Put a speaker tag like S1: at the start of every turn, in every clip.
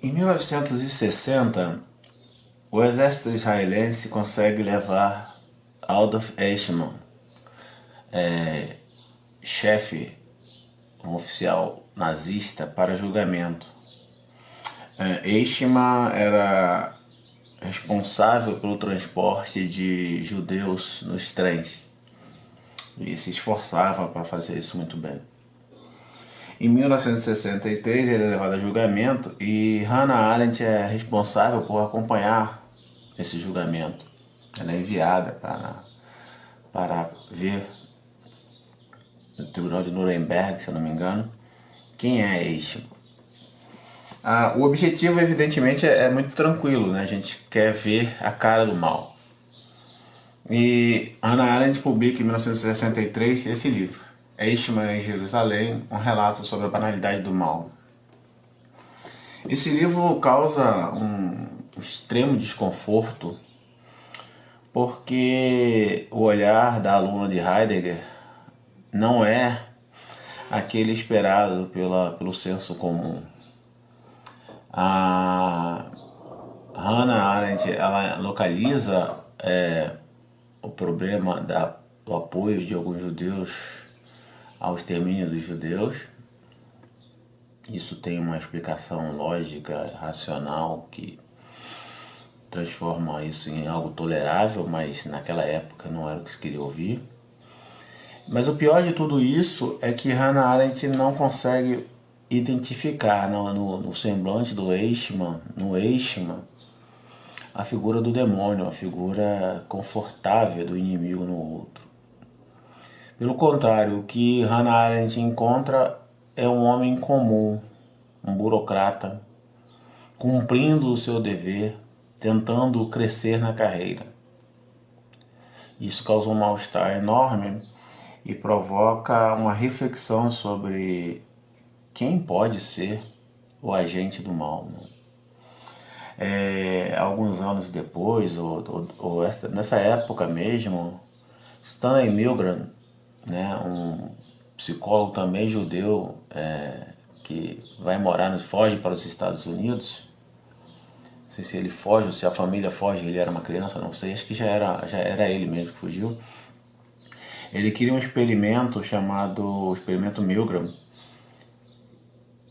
S1: Em 1960, o exército israelense consegue levar Adolf Eichmann, chefe, um oficial nazista, para julgamento. Eichmann era responsável pelo transporte de judeus nos trens e se esforçava para fazer isso muito bem. Em 1963 ele é levado a julgamento e Hannah Arendt é responsável por acompanhar esse julgamento. Ela é enviada para ver no Tribunal de Nuremberg, se eu não me engano, quem é Eichmann. O objetivo, evidentemente, é muito tranquilo, né? A gente quer ver a cara do mal. E Hannah Arendt publica em 1963 esse livro, Eichmann em Jerusalém, um relato sobre a banalidade do mal. Esse livro causa um extremo desconforto porque o olhar da aluna de Heidegger não é aquele esperado pelo senso comum. A Hannah Arendt ela localiza o problema do apoio de alguns judeus ao extermínio dos judeus. Isso tem uma explicação lógica, racional, que transforma isso em algo tolerável, mas naquela época não era o que se queria ouvir. Mas o pior de tudo isso é que Hannah Arendt não consegue identificar no semblante do Eichmann, no Eichmann, a figura do demônio, a figura confortável do inimigo no outro. Pelo contrário, o que Hannah Arendt encontra é um homem comum, um burocrata, cumprindo o seu dever, tentando crescer na carreira. Isso causa um mal-estar enorme e provoca uma reflexão sobre quem pode ser o agente do mal. Alguns anos depois, nessa época mesmo, Stanley Milgram, né, um psicólogo também judeu, que foge para os Estados Unidos. Não sei se ele foge ou se a família foge, ele era uma criança, não sei, acho que já era ele mesmo que fugiu. Ele queria um experimento chamado Experimento Milgram,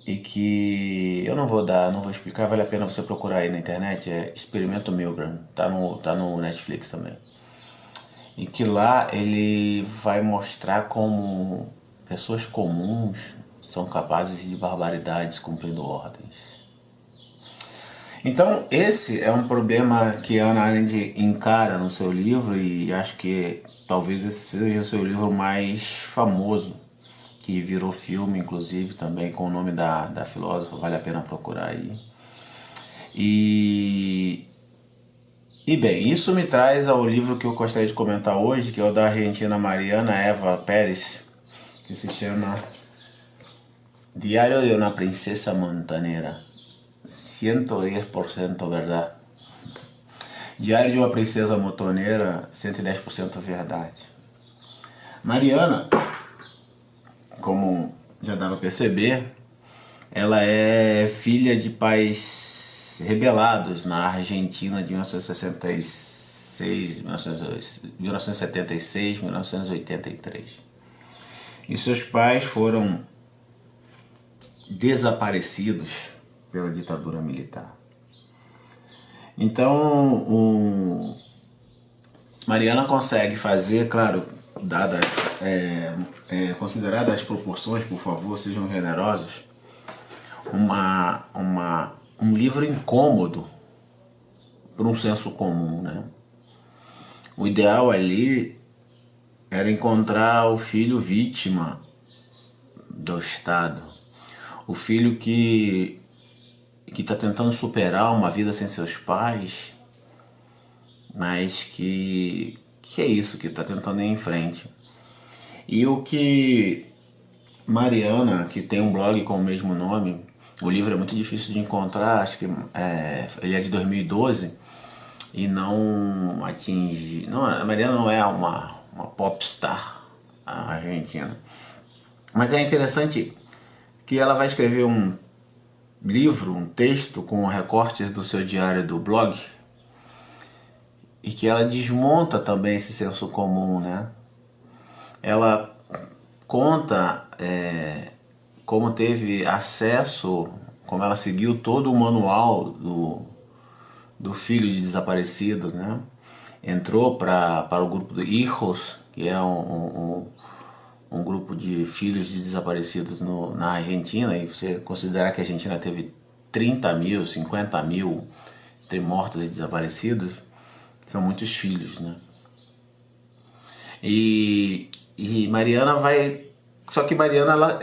S1: e que eu não vou explicar, vale a pena você procurar aí na internet, é Experimento Milgram, tá no Netflix também. E que lá ele vai mostrar como pessoas comuns são capazes de barbaridades cumprindo ordens. Então esse é um problema que Hannah Arendt encara no seu livro, e acho que talvez esse seja o seu livro mais famoso, que virou filme, inclusive, também com o nome da filósofa, vale a pena procurar aí. E bem, isso me traz ao livro que eu gostaria de comentar hoje, que é o da argentina Mariana Eva Pérez, que se chama Diário de uma Princesa Montanera, 110% verdade. Diário de uma Princesa Montanera, 110% verdade. Mariana, como já dava a perceber, ela é filha de pais rebelados na Argentina de 1966, 1976, 1983. E seus pais foram desaparecidos pela ditadura militar. Então, Mariana consegue fazer, claro, consideradas as proporções, por favor, sejam generosos, um livro incômodo para um senso comum, né? O ideal ali era encontrar o filho vítima do Estado, o filho que está tentando superar uma vida sem seus pais, mas que é isso, que está tentando ir em frente. E o que Mariana, que tem um blog com o mesmo nome, o livro é muito difícil de encontrar, acho que ele é de 2012 e não atinge... Não, a Mariana não é uma popstar argentina, mas é interessante que ela vai escrever um livro, um texto com recortes do seu diário do blog, e que ela desmonta também esse senso comum, né? Ela conta como teve acesso, como ela seguiu todo o manual do filho de desaparecido, né? Entrou para o grupo do Hijos, que é um grupo de filhos de desaparecidos na Argentina, e você considerar que a Argentina teve 30 mil, 50 mil entre mortos e desaparecidos, são muitos filhos, né? E Mariana vai... Só que Mariana,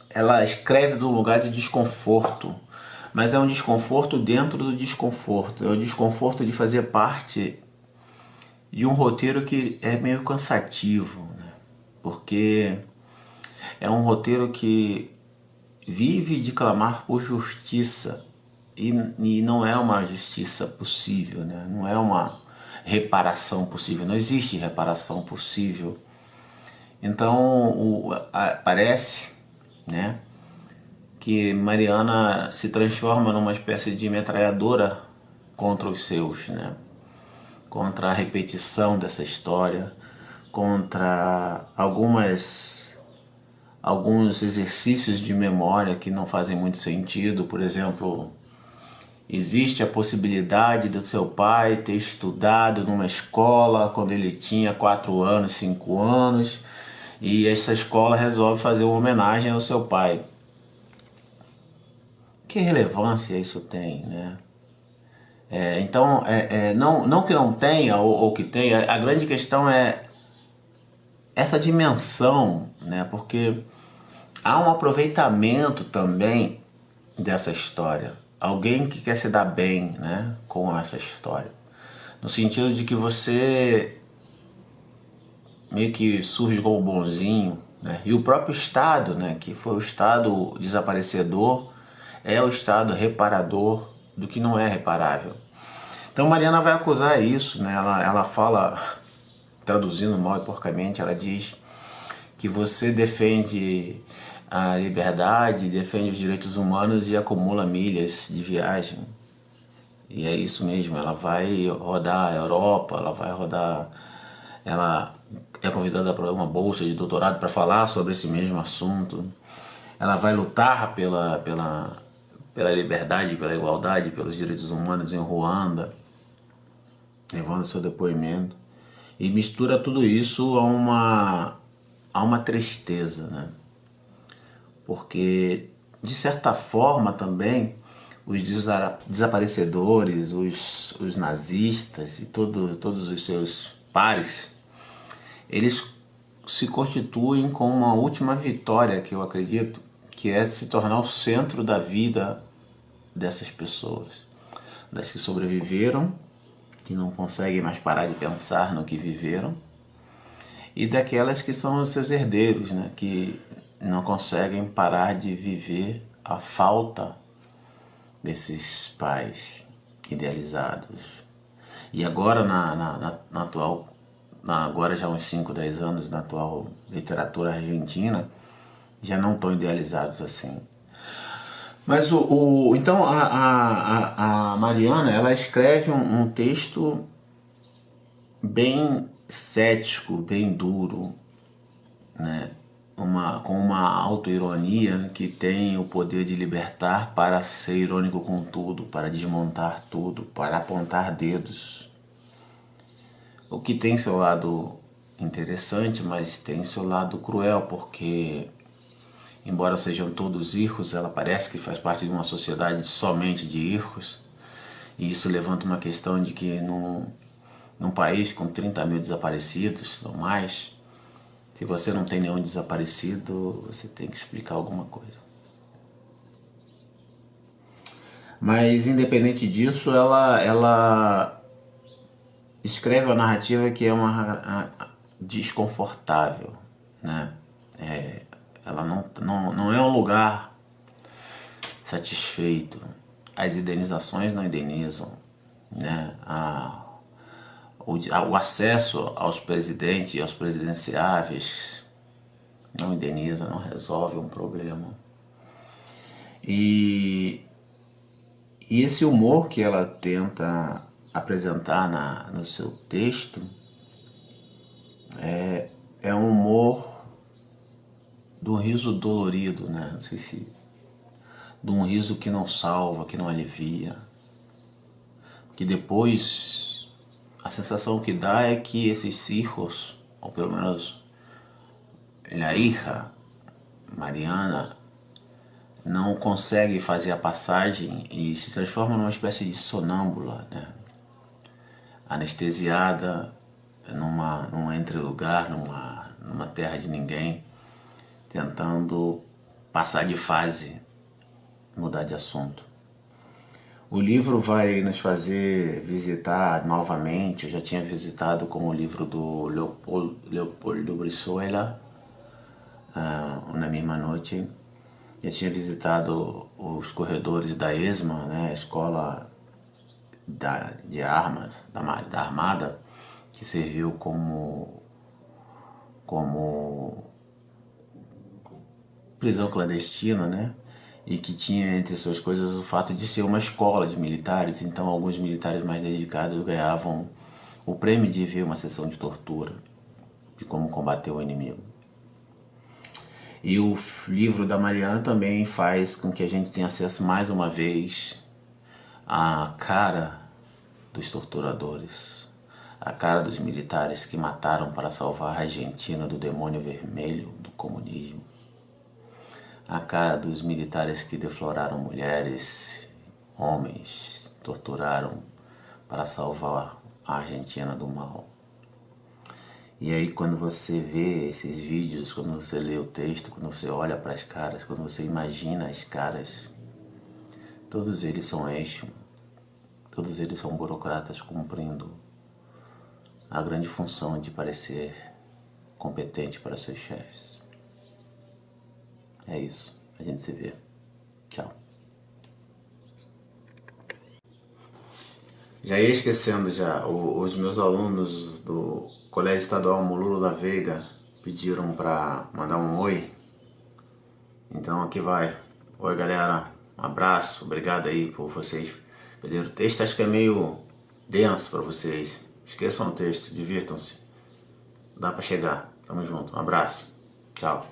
S1: ela escreve de um lugar de desconforto, mas é um desconforto dentro do desconforto, é o desconforto de fazer parte de um roteiro que é meio cansativo, né? Porque é um roteiro que vive de clamar por justiça, e não é uma justiça possível, né? Não é uma reparação possível, não existe reparação possível. Então parece, né, que Mariana se transforma numa espécie de metralhadora contra os seus, né? Contra a repetição dessa história, contra alguns exercícios de memória que não fazem muito sentido. Por exemplo, existe a possibilidade do seu pai ter estudado numa escola quando ele tinha 4 anos, 5 anos, e essa escola resolve fazer uma homenagem ao seu pai. Que relevância isso tem, né? Então, não que não tenha ou que tenha, a grande questão é essa dimensão, né? Porque há um aproveitamento também dessa história. Alguém que quer se dar bem, né, com essa história. No sentido de que você meio que surge como bonzinho, né? E o próprio Estado, né, que foi o Estado desaparecedor, é o Estado reparador do que não é reparável. Então Mariana vai acusar isso, né? Ela fala, traduzindo mal e porcamente, ela diz que você defende a liberdade, defende os direitos humanos e acumula milhas de viagem. E é isso mesmo, ela vai rodar a Europa, ela é convidada para uma bolsa de doutorado para falar sobre esse mesmo assunto. Ela vai lutar pela liberdade, pela igualdade, pelos direitos humanos em Ruanda, levando seu depoimento. E mistura tudo isso a uma tristeza, né? Porque, de certa forma também, os desaparecedores, os nazistas e todos os seus pares, eles se constituem com uma última vitória, que eu acredito, que é se tornar o centro da vida dessas pessoas, das que sobreviveram, que não conseguem mais parar de pensar no que viveram, e daquelas que são os seus herdeiros, né, que não conseguem parar de viver a falta desses pais idealizados. E agora, na atual, agora já há uns 5, 10 anos, na atual literatura argentina, já não tão idealizados assim. Mas então a Mariana, ela escreve um texto bem cético, bem duro, né? Com uma autoironia que tem o poder de libertar para ser irônico com tudo, para desmontar tudo, para apontar dedos. O que tem seu lado interessante, mas tem seu lado cruel, porque embora sejam todos hijos, ela parece que faz parte de uma sociedade somente de hijos, e isso levanta uma questão de que num país com 30 mil desaparecidos ou mais, se você não tem nenhum desaparecido, você tem que explicar alguma coisa. Mas independente disso, ela escreve uma narrativa que é uma desconfortável, né? Ela não é um lugar satisfeito. As indenizações não indenizam, né? O acesso aos presidentes e aos presidenciáveis não indeniza, não resolve um problema. E, e esse humor que ela tenta apresentar no seu texto é um humor do riso dolorido, né? Não sei se... de um riso que não salva, que não alivia. Que depois a sensação que dá é que esses hijos, ou pelo menos a hija, Mariana, não consegue fazer a passagem e se transforma numa espécie de sonâmbula, né? Anestesiada num entrelugar, numa terra de ninguém, tentando passar de fase, mudar de assunto. O livro vai nos fazer visitar novamente, eu já tinha visitado com o livro do Leopoldo Brizuela, na mesma noite. Já tinha visitado os corredores da ESMA, né, a escola de armas, da Armada, que serviu como prisão clandestina, né? E que tinha entre suas coisas o fato de ser uma escola de militares, então alguns militares mais dedicados ganhavam o prêmio de ver uma sessão de tortura, de como combater o inimigo. E o livro da Mariana também faz com que a gente tenha acesso mais uma vez à cara dos torturadores, à cara dos militares que mataram para salvar a Argentina do demônio vermelho do comunismo, a cara dos militares que defloraram mulheres, homens, torturaram para salvar a Argentina do mal. E aí quando você vê esses vídeos, quando você lê o texto, quando você olha para as caras, quando você imagina as caras, todos eles são eixo, todos eles são burocratas cumprindo a grande função de parecer competente para seus chefes. É isso, a gente se vê. Tchau. Já ia esquecendo já, os meus alunos do Colégio Estadual Molulo da Veiga pediram para mandar um oi. Então aqui vai. Oi galera, um abraço, obrigado aí por vocês pedirem o texto. Acho que é meio denso para vocês. Esqueçam o texto, divirtam-se. Dá para chegar. Tamo junto, um abraço. Tchau.